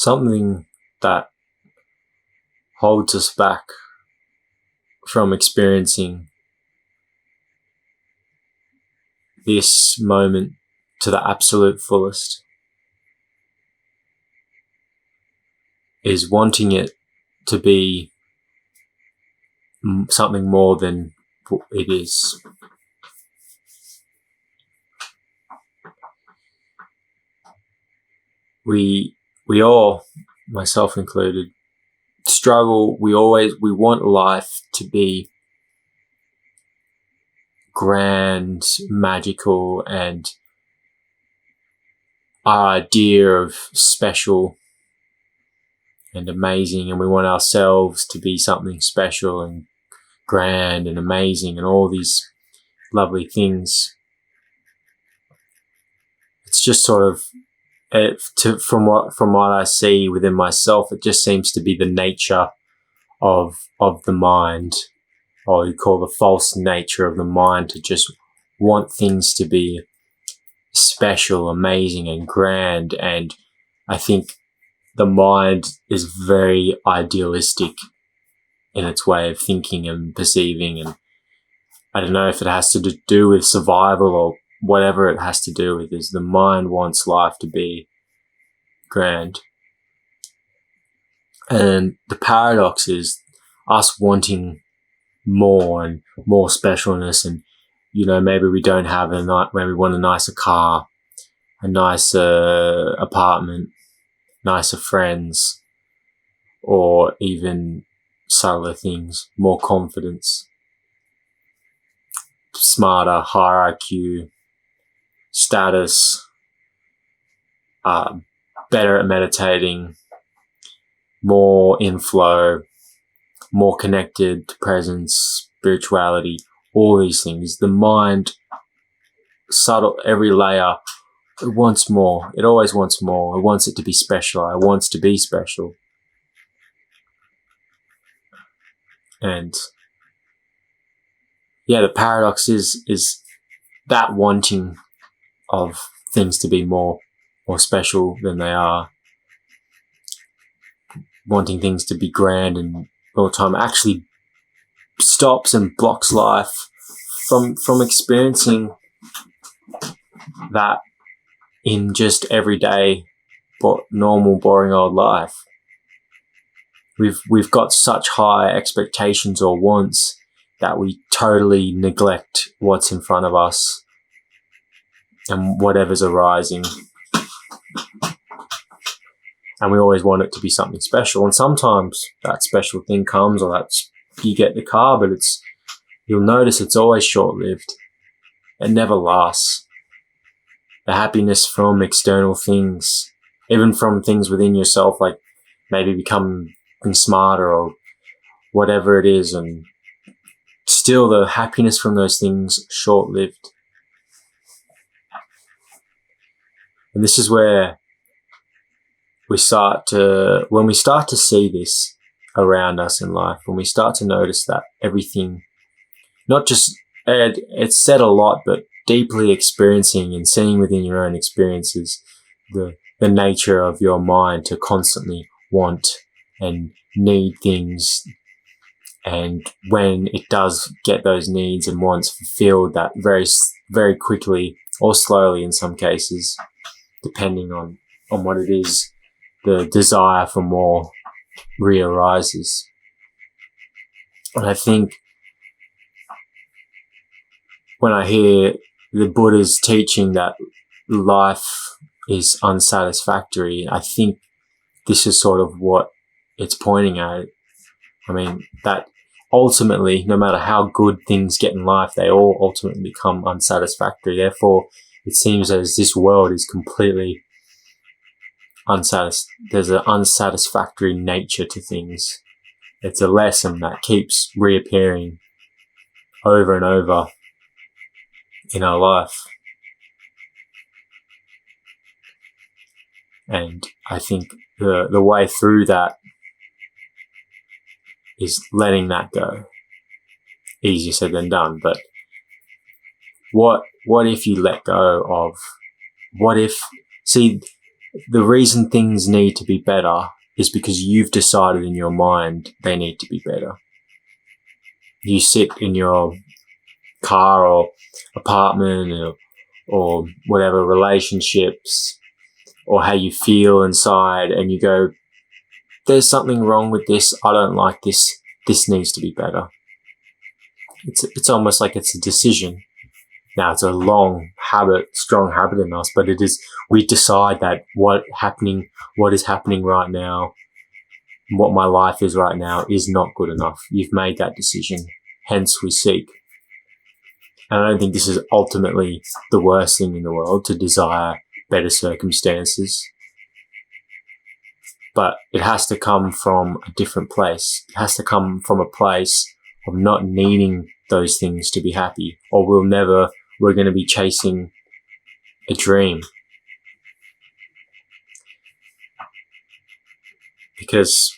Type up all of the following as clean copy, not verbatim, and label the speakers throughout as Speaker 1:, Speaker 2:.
Speaker 1: something that holds us back from experiencing this moment to the absolute fullest is wanting it to be something more than it is. We all, myself included, struggle. We want life to be grand, magical, and our idea of special and amazing, and we want ourselves to be something special and grand and amazing and all these lovely things. It's just sort of, from what I see within myself, it just seems to be the nature of the mind, or you call the false nature of the mind, to just want things to be special, amazing, and grand. And I think the mind is very idealistic in its way of thinking and perceiving, and I don't know if it has to do with survival or whatever it has to do with, is the mind wants life to be grand. And the paradox is us wanting more and more specialness, and maybe we don't have maybe we want a nicer car, a nicer apartment, nicer friends, or even subtler things, more confidence, smarter, higher IQ, status, better at meditating, more inflow, more connected to presence, spirituality, all these things. The mind, subtle, every layer, it wants more. It always wants more. It wants it to be special. It wants to be special. And yeah, the paradox is that wanting of things to be more special than they are, wanting things to be grand and all the time, actually stops and blocks life from experiencing that in just everyday, normal, boring old life. We've got such high expectations or wants that we totally neglect what's in front of us and whatever's arising. And we always want it to be something special. And sometimes that special thing comes, or you get the car, but you'll notice it's always short-lived. It never lasts. The happiness from external things, even from things within yourself, like maybe becoming smarter or whatever it is, and still the happiness from those things, short-lived. And this is where when we start to see this around us in life, when we start to notice that everything, not just, it's said a lot, but deeply experiencing and seeing within your own experiences the nature of your mind to constantly want and need things. And when it does get those needs and wants fulfilled, that very, very quickly or slowly in some cases, depending on what it is, the desire for more re-arises. And I think when I hear the Buddha's teaching that life is unsatisfactory, I think this is sort of what it's pointing at. I mean, that ultimately, no matter how good things get in life, they all ultimately become unsatisfactory. Therefore, it seems as this world is completely there's an unsatisfactory nature to things. It's a lesson that keeps reappearing over and over in our life. And I think the way through that is letting that go. Easier said than done, but what if you let go of, the reason things need to be better is because you've decided in your mind they need to be better. You sit in your car or apartment or whatever, relationships, or how you feel inside, and you go, there's something wrong with this, I don't like this, this needs to be better. It's almost like it's a decision. Now, it's a strong habit in us, but it is, we decide that what is happening right now, what my life is right now is not good enough. You've made that decision, hence we seek. And I don't think this is ultimately the worst thing in the world, to desire better circumstances. But it has to come from a different place. It has to come from a place of not needing those things to be happy, or we're going to be chasing a dream. Because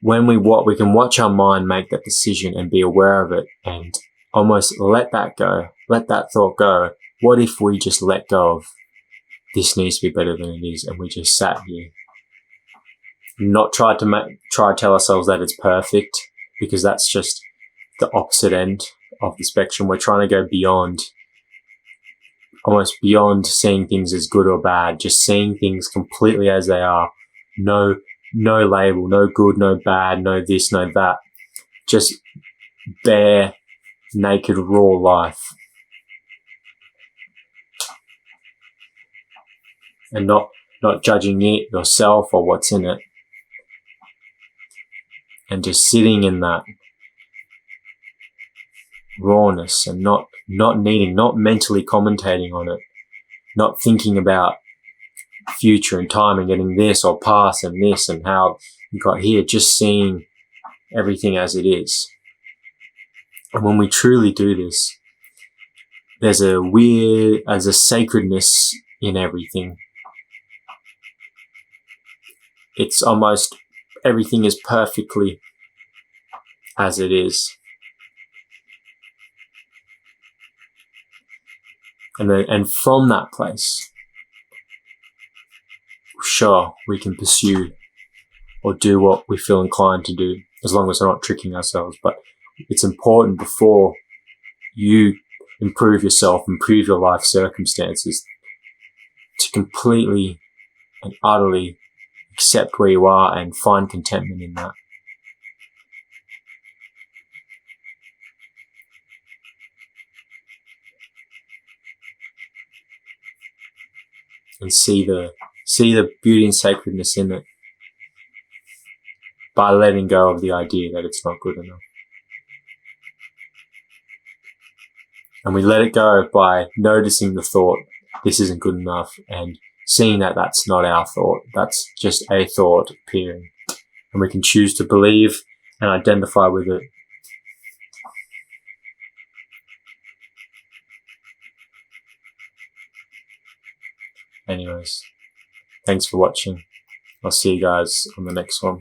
Speaker 1: when we can watch our mind make that decision and be aware of it and almost let that go, let that thought go. What if we just let go of this needs to be better than it is, and we just sat here, not try to tell ourselves that it's perfect, because that's just the opposite end of the spectrum. We're trying to go beyond, almost beyond seeing things as good or bad, just seeing things completely as they are. No label, no good, no bad, no this, no that. Just bare, naked, raw life. And not judging it, yourself, or what's in it. And just sitting in that rawness and not mentally commentating on it, not thinking about future and time and getting this or past and this and how you got here, just seeing everything as it is. And when we truly do this, there's a sacredness in everything. It's almost everything is perfectly as it is. And from that place, sure, we can pursue or do what we feel inclined to do, as long as we're not tricking ourselves. But it's important, before you improve yourself, improve your life circumstances, to completely and utterly accept where you are and find contentment in that. And see the beauty and sacredness in it, by letting go of the idea that it's not good enough. And we let it go by noticing the thought, this isn't good enough, and seeing that that's not our thought, that's just a thought appearing. And we can choose to believe and identify with it. Anyways, thanks for watching. I'll see you guys on the next one.